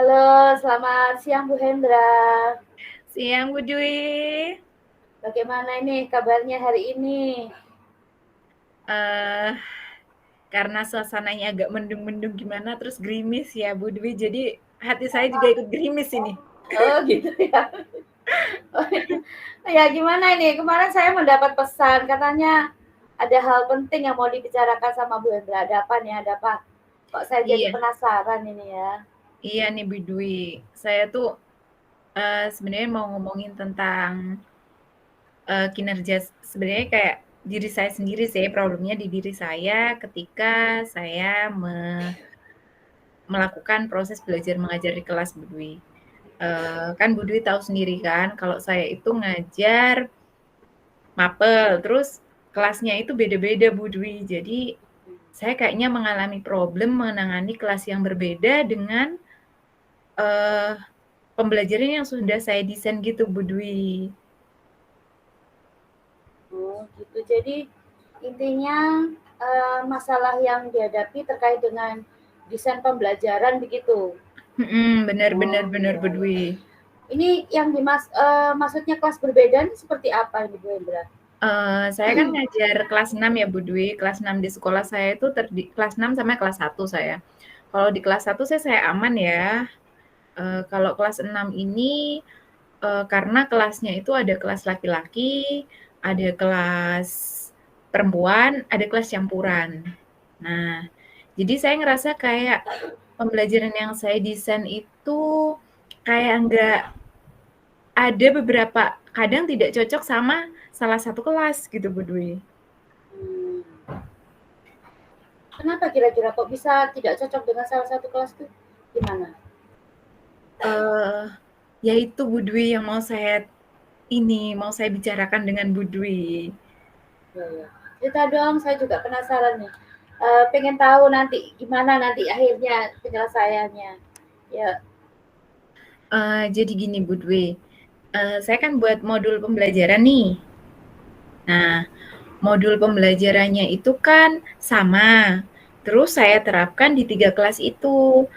Halo, selamat siang Bu Hendra. Siang Bu Dwi. Bagaimana ini kabarnya hari ini? Eh, karena suasananya agak mendung-mendung gimana, terus gerimis ya Bu Dwi. Jadi hati saya juga ikut gerimis ini. Oh gitu ya. Oh, ya gimana ini? Kemarin saya mendapat pesan katanya ada hal penting yang mau dibicarakan sama Bu Hendra. Ada apa nih? Ada apa? Kok saya jadi Iya, penasaran ini ya? iya nih Bu Dwi. Saya tuh sebenarnya mau ngomongin tentang kinerja sebenarnya kayak diri saya sendiri sih. Problemnya di diri saya ketika saya melakukan proses belajar mengajar di kelas Bu Dwi. Kan Bu Dwi tahu sendiri kan, kalau saya itu ngajar mapel, terus kelasnya itu beda-beda Bu Dwi. Jadi saya kayaknya mengalami problem menangani kelas yang berbeda dengan uh, pembelajaran yang sudah saya desain gitu Bu Dwi. Oh gitu. Jadi intinya masalah yang dihadapi terkait dengan desain pembelajaran begitu. Benar benar Oh benar iya, Bu iya. Dwi. Ini yang maksudnya kelas berbeda ini seperti apa ini Bu Hendra? Saya kan ngajar kelas 6 ya Bu Dwi. Kelas 6 di sekolah saya itu kelas 6 sampai kelas 1 saya. Kalau di kelas 1 saya aman ya. Kalau kelas 6 ini karena kelasnya itu ada kelas laki-laki, ada kelas perempuan, ada kelas campuran. Nah, jadi saya ngerasa kayak pembelajaran yang saya desain itu kayak nggak ada beberapa kadang tidak cocok sama salah satu kelas gitu Bu Dwi. Hmm. Kenapa kira-kira kok bisa tidak cocok dengan salah satu kelas itu? Gimana? Eh, Yaitu Bu Dwi yang mau saya bicarakan dengan Bu Dwi. Ya, ya. Cerita dong, saya juga penasaran nih. Pengen tahu nanti gimana nanti akhirnya penyelesaiannya. Ya, Jadi gini Bu Dwi, saya kan buat modul pembelajaran nih. Nah, modul pembelajarannya itu kan sama. Terus saya terapkan di 3 kelas itu.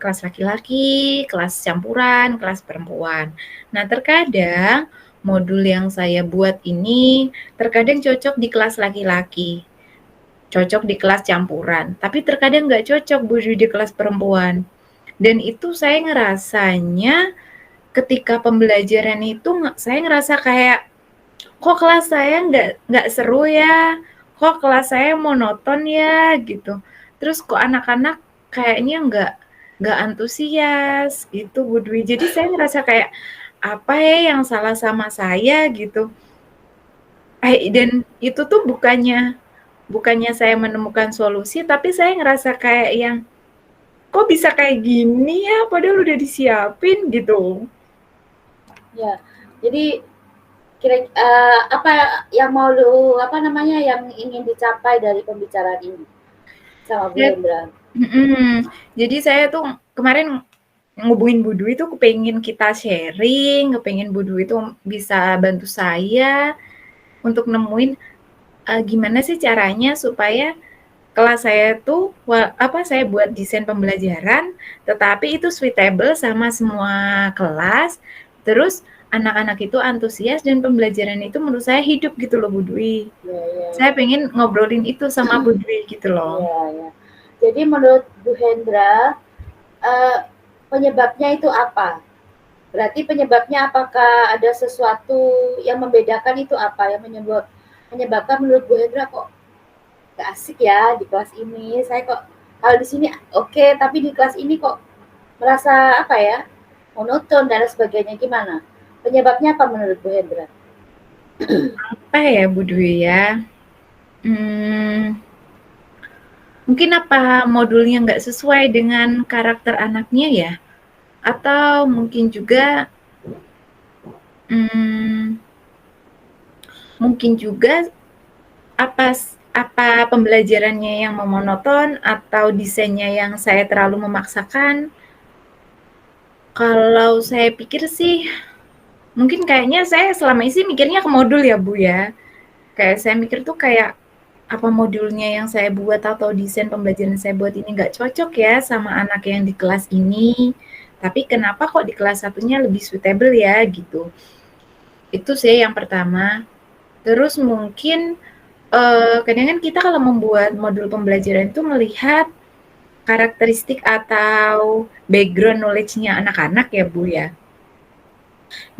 Kelas laki-laki, kelas campuran, kelas perempuan. Nah, terkadang modul yang saya buat ini terkadang cocok di kelas laki-laki, cocok di kelas campuran, tapi terkadang nggak cocok Bu di kelas perempuan. Dan itu saya ngerasanya ketika pembelajaran itu saya ngerasa kayak kok kelas saya nggak seru ya, kok kelas saya monoton ya gitu. Terus kok anak-anak kayaknya nggak antusias gitu Bu Dwi. Jadi saya ngerasa kayak apa ya yang salah sama saya gitu. Dan itu tuh bukannya saya menemukan solusi, tapi saya ngerasa kayak yang kok bisa kayak gini ya, padahal udah disiapin gitu. ya. Jadi apa yang mau lu apa namanya yang ingin dicapai dari pembicaraan ini sama Bu Ya, Hendra? Jadi saya tuh kemarin ngubungin Bu Dwi tuh kepengen kita sharing, kepengen Bu Dwi tuh bisa bantu saya untuk nemuin gimana sih caranya supaya kelas saya tuh saya buat desain pembelajaran tetapi itu suitable sama semua kelas. Terus anak-anak itu antusias dan pembelajaran itu menurut saya hidup gitu loh Bu Dwi. Ya, ya. Saya pengen ngobrolin itu sama Bu Dwi gitu loh. Ya, ya. Jadi menurut Bu Hendra, penyebabnya itu apa? Berarti penyebabnya apakah ada sesuatu yang membedakan itu apa yang menyebabkan menurut Bu Hendra kok gak asik ya di kelas ini. Saya kok kalau di sini oke, tapi di kelas ini kok merasa apa ya monoton dan sebagainya gimana? Penyebabnya apa menurut Bu Hendra? Apa ya Bu Dwi ya? Hmm, Mungkin apa modulnya nggak sesuai dengan karakter anaknya ya? Atau mungkin juga, mmm, mungkin juga apa apa pembelajarannya yang monoton atau desainnya yang saya terlalu memaksakan. Kalau saya pikir sih, mungkin kayaknya saya selama ini sih mikirnya ke modul ya, Bu, ya. Kayak saya mikir tuh kayak, apa modulnya yang saya buat atau desain pembelajaran saya buat ini nggak cocok ya sama anak yang di kelas ini. Tapi kenapa kok di kelas 1-nya lebih suitable ya gitu. Itu sih yang pertama. Terus mungkin kadang kan kita kalau membuat modul pembelajaran itu melihat karakteristik atau background knowledge-nya anak-anak ya Bu ya.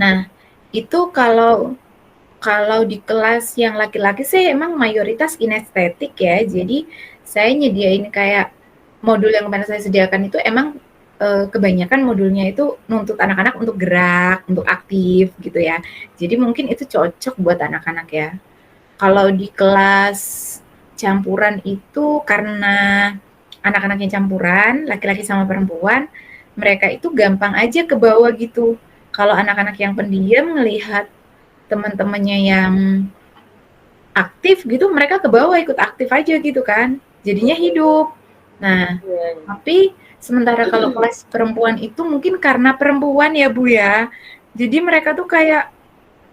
Nah, itu kalau di kelas yang laki-laki sih emang mayoritas kinestetik ya. Jadi saya nyediain kayak modul yang kemarin saya sediakan itu emang kebanyakan modulnya itu nuntut anak-anak untuk gerak, untuk aktif gitu ya. Jadi mungkin itu cocok buat anak-anak ya. Kalau di kelas campuran itu karena anak-anaknya campuran, laki-laki sama perempuan, mereka itu gampang aja ke bawah gitu. Kalau anak-anak yang pendiam ngelihat teman-temannya yang aktif gitu, mereka ke bawah ikut aktif aja gitu kan. Jadinya hidup. Nah, Iya, tapi sementara kalau kelas perempuan itu mungkin karena perempuan ya Bu ya. Jadi mereka tuh kayak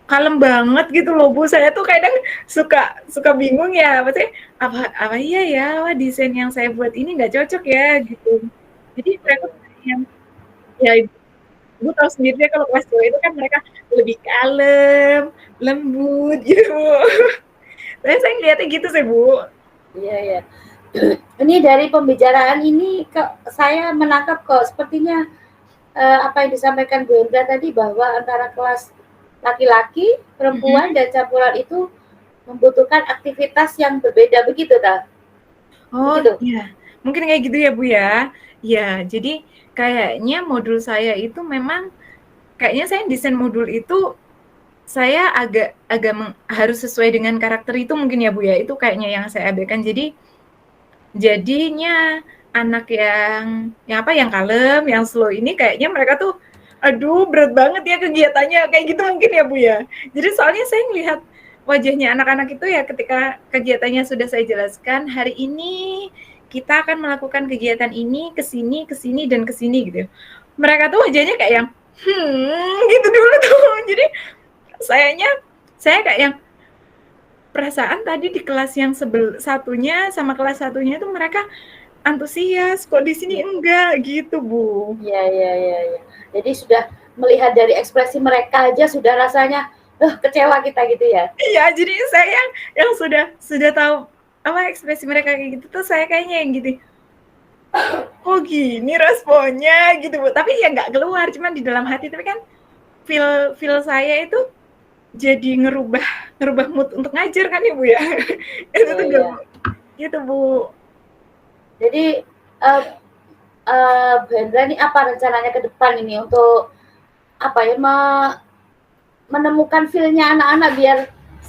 kalem banget gitu loh Bu. Saya tuh kadang suka suka bingung ya, maksudnya apa apa iya ya, wah desain yang saya buat ini nggak cocok ya gitu. Jadi mereka tuh yang ya Ibu tahu sendiri ya kalau kelas cewek itu kan mereka lebih kalem, lembut gitu. Saya ngeliatnya gitu sih Bu. iya, iya. Ini dari pembicaraan ini saya menangkap kok sepertinya apa yang disampaikan Bu Hendra tadi bahwa antara kelas laki-laki, perempuan, dan campuran itu membutuhkan aktivitas yang berbeda begitu, tak? Oh Begitu? iya, mungkin kayak gitu ya Bu ya. Iya, jadi kayaknya modul saya itu memang kayaknya saya desain modul itu saya agak agak harus sesuai dengan karakter itu mungkin ya Bu ya. Itu kayaknya yang saya abaikan. Jadinya anak yang apa, yang kalem, yang slow ini kayaknya mereka tuh, aduh berat banget ya kegiatannya, kayak gitu mungkin ya Bu ya. Jadi soalnya saya ngelihat wajahnya anak-anak itu ya ketika kegiatannya sudah saya jelaskan, hari ini kita akan melakukan kegiatan ini, ke sini, dan ke sini gitu. Mereka tuh wajahnya kayak yang, gitu dulu tuh. Jadi saya kayak yang, perasaan tadi di kelas yang satunya sama kelas satunya itu mereka antusias, kok di sini enggak gitu, Bu. Iya, iya, iya, iya. Jadi sudah melihat dari ekspresi mereka aja sudah rasanya, kecewa kita gitu ya. Iya, jadi saya yang sudah tahu apa ekspresi mereka kayak gitu tuh saya kayaknya yang gitu. Oh gini responnya gitu, Bu. Tapi ya nggak keluar, cuman di dalam hati. Tapi kan feel saya itu jadi ngerubah mood untuk ngajar kan ya, Bu ya. Itu Iya, tuh iya. gitu, Bu. Jadi Bu Hendra ini apa rencananya ke depan ini untuk apa ya menemukan feel-nya anak-anak biar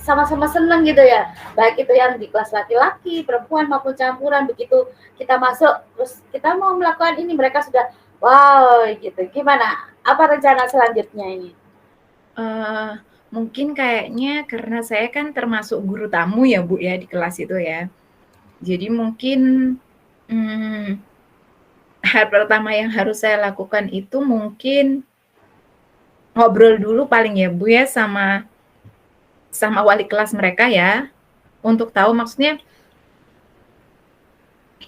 sama-sama seneng gitu ya, baik itu yang di kelas laki-laki, perempuan maupun campuran. Begitu kita masuk terus kita mau melakukan ini, mereka sudah wow gitu. Gimana, apa rencana selanjutnya ini? Mungkin kayaknya karena saya kan termasuk guru tamu ya Bu ya di kelas itu ya. Jadi mungkin hal pertama yang harus saya lakukan itu mungkin ngobrol dulu paling ya Bu ya sama wali kelas mereka ya, untuk tahu maksudnya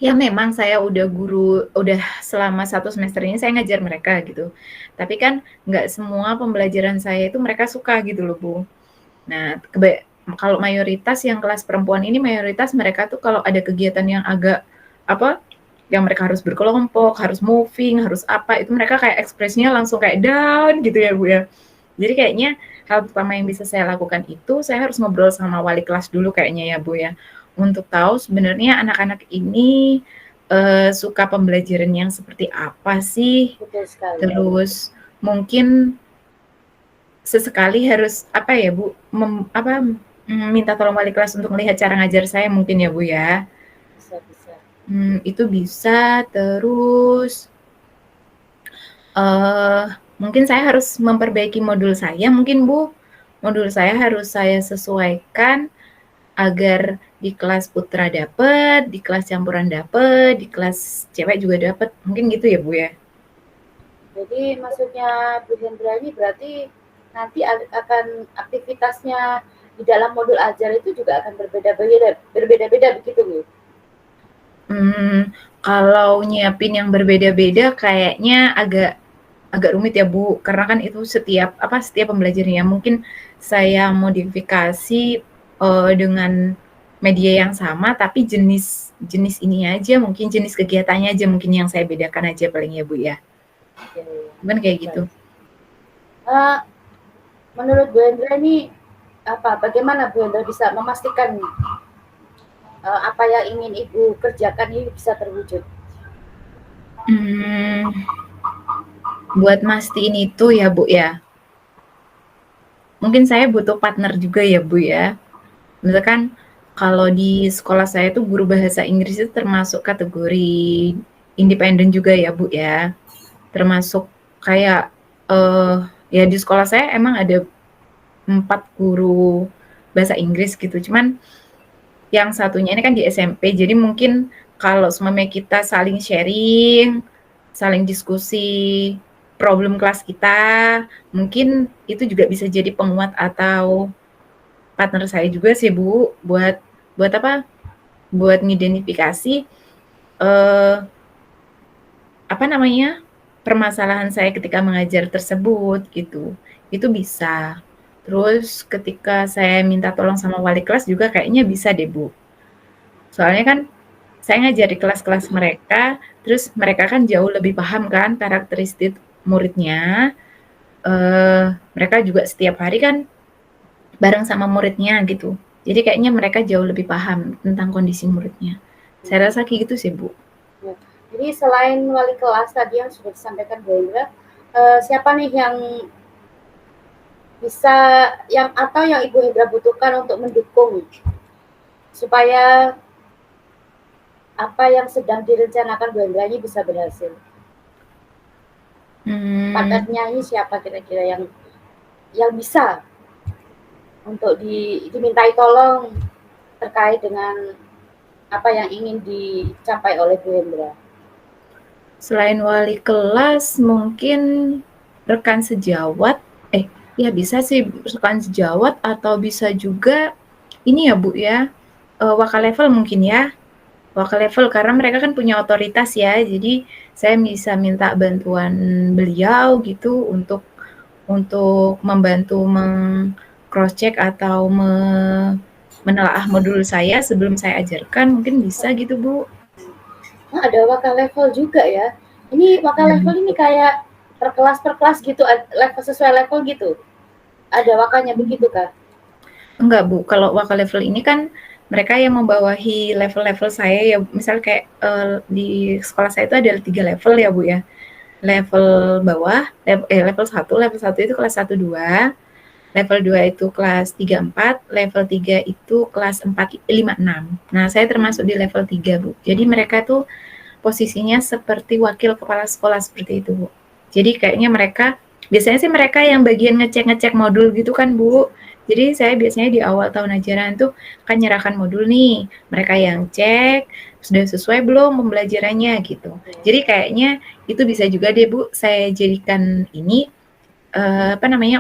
ya memang saya udah selama 1 semester ini saya ngajar mereka gitu. Tapi kan nggak semua pembelajaran saya itu mereka suka gitu loh Bu. Nah, kalau mayoritas yang kelas perempuan ini mayoritas mereka tuh kalau ada kegiatan yang agak apa, yang mereka harus berkelompok, harus moving, harus apa, itu mereka kayak ekspresinya langsung kayak down gitu ya Bu ya. Jadi kayaknya hal pertama yang bisa saya lakukan itu saya harus ngobrol sama wali kelas dulu kayaknya ya Bu ya. Untuk tahu sebenarnya anak-anak ini suka pembelajaran yang seperti apa sih. Betul sekali. Terus mungkin sesekali harus apa ya Bu, minta tolong wali kelas untuk melihat cara ngajar saya mungkin ya Bu ya. Bisa, bisa. Itu bisa, terus mungkin saya harus memperbaiki modul saya mungkin Bu. Modul saya harus saya sesuaikan agar di kelas putra dapet, di kelas campuran dapet, di kelas cewek juga dapet. Mungkin gitu ya Bu ya. Jadi maksudnya Bu Hendra ini berarti nanti akan aktivitasnya di dalam modul ajar itu juga akan berbeda-beda begitu Bu? Kalau nyiapin yang berbeda-beda kayaknya agak agak rumit ya Bu, karena kan itu setiap pembelajarannya mungkin saya modifikasi dengan media yang sama, tapi jenis ini aja, mungkin jenis kegiatannya aja mungkin yang saya bedakan aja paling ya Bu ya. Cuman kayak gitu. Menurut Bu Hendra ini bagaimana Bu Hendra bisa memastikan apa yang ingin Ibu kerjakan ini bisa terwujud? Buat mastiin itu ya Bu ya, mungkin saya butuh partner juga ya Bu ya. Misalkan kalau di sekolah saya tuh guru bahasa Inggris itu termasuk kategori independen juga ya Bu ya. Termasuk kayak ya di sekolah saya emang ada 4 guru bahasa Inggris gitu. Cuman yang satunya ini kan di SMP. Jadi mungkin kalau semuanya kita saling sharing, saling diskusi problem kelas kita, mungkin itu juga bisa jadi penguat atau partner saya juga sih Bu, buat ngidentifikasi permasalahan saya ketika mengajar tersebut gitu. Itu bisa. Terus ketika saya minta tolong sama wali kelas juga kayaknya bisa deh Bu. Soalnya kan saya ngajar di kelas-kelas mereka, terus mereka kan jauh lebih paham kan karakteristik muridnya. Mereka juga setiap hari kan bareng sama muridnya gitu. Jadi kayaknya mereka jauh lebih paham tentang kondisi muridnya. Saya rasa kayak gitu sih Bu. Ya. Jadi selain wali kelas tadi yang sudah disampaikan Bu Hendra, siapa nih yang bisa yang Ibu Hendra butuhkan untuk mendukung supaya apa yang sedang direncanakan Bu Hendra ini bisa berhasil? Partnernya ini siapa kira-kira yang bisa untuk dimintai tolong terkait dengan apa yang ingin dicapai oleh Bu Hendra? Selain wali kelas, mungkin rekan sejawat, ya bisa sih rekan sejawat atau bisa juga ini ya Bu ya, wakal level mungkin ya. Wakal level karena mereka kan punya otoritas ya, jadi saya bisa minta bantuan beliau gitu untuk membantu cross check atau menelaah modul saya sebelum saya ajarkan, mungkin bisa gitu Bu. Ada wakal level juga ya. Ini wakal level ini kayak per kelas gitu, level sesuai level gitu. Ada wakalnya begitu Kak? Enggak Bu, kalau wakal level ini kan mereka yang membawahi level-level saya ya, misal kayak di sekolah saya itu ada 3 level ya Bu ya. Level bawah, level 1 itu kelas 1, 2, level 2 itu kelas 3, 4, level 3 itu kelas 4, 5, 6. Nah, saya termasuk di level 3 Bu. Jadi mereka tuh posisinya seperti wakil kepala sekolah seperti itu Bu. Jadi kayaknya biasanya sih mereka yang bagian ngecek modul gitu kan Bu. Jadi saya biasanya di awal tahun ajaran tuh kan nyerahkan modul nih, mereka yang cek sudah sesuai belum pembelajarannya gitu. Jadi kayaknya itu bisa juga deh Bu saya jadikan ini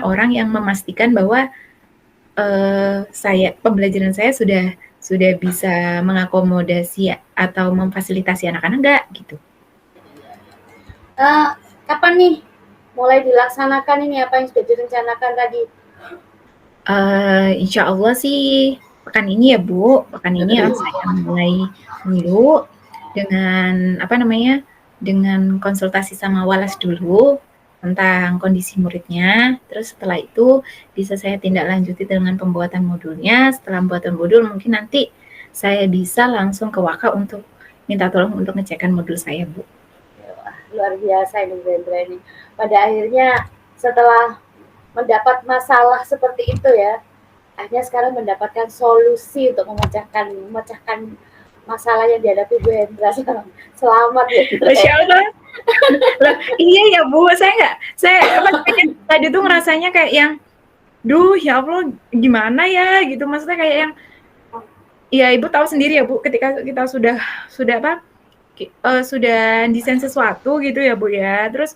orang yang memastikan bahwa pembelajaran saya sudah bisa mengakomodasi atau memfasilitasi anak-anak enggak gitu. Kapan nih mulai dilaksanakan ini apa yang sudah direncanakan tadi? Insya Allah sih pekan ini ya Bu, pekan ini saya mulai dulu dengan dengan konsultasi sama walas dulu tentang kondisi muridnya. Terus setelah itu bisa saya tindak lanjuti dengan pembuatan modulnya. Setelah pembuatan modul mungkin nanti saya bisa langsung ke Waka untuk minta tolong untuk ngecekkan modul saya Bu. Wah, luar biasa ini Bu Hendra ini. Pada akhirnya setelah mendapat masalah seperti itu ya, akhirnya sekarang mendapatkan solusi untuk memecahkan masalah yang dihadapi Bu Hendra. Selamat ya. Masya Allah. Iya ya Bu, saya tadi tuh ngerasanya kayak yang, duh ya Allah gimana ya gitu, maksudnya kayak yang, ya Ibu tahu sendiri ya Bu, ketika kita sudah desain sesuatu gitu ya Bu ya, terus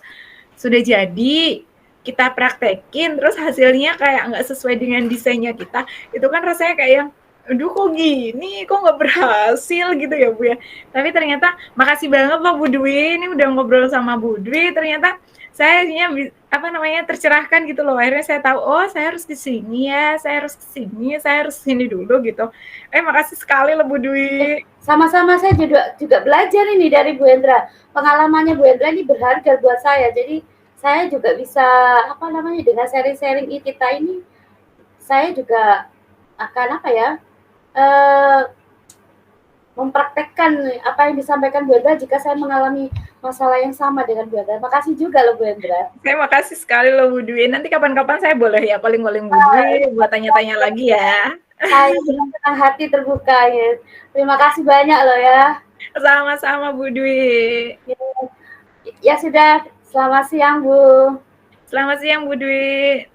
sudah jadi, kita praktekin, terus hasilnya kayak nggak sesuai dengan desainnya kita, itu kan rasanya kayak yang, aduh kok gini, kok nggak berhasil gitu ya Bu ya. Tapi ternyata makasih banget loh Bu Dwi, ini udah ngobrol sama Bu Dwi, ternyata saya tercerahkan gitu loh. Akhirnya saya tahu, oh saya harus ke sini ya, saya harus ke sini dulu gitu. Makasih sekali loh Bu Dwi. Sama-sama, saya juga belajar ini dari Bu Hendra. Pengalamannya Bu Hendra ini berharga buat saya. Jadi saya juga bisa dengan sharing-sharing kita ini, saya juga akan mempraktekkan apa yang disampaikan Bu Hendra jika saya mengalami masalah yang sama dengan Bu Hendra. Makasih juga loh Bu Hendra. Saya makasih sekali loh Bu Dwi. Nanti kapan-kapan saya boleh ya calling-calling Bu Dwi buat tanya-tanya lagi ya. Saya dengan senang hati terbuka ya. Terima kasih banyak loh ya. Sama-sama Bu Dwi. Ya sudah, selamat siang Bu. Selamat siang Bu Dwi.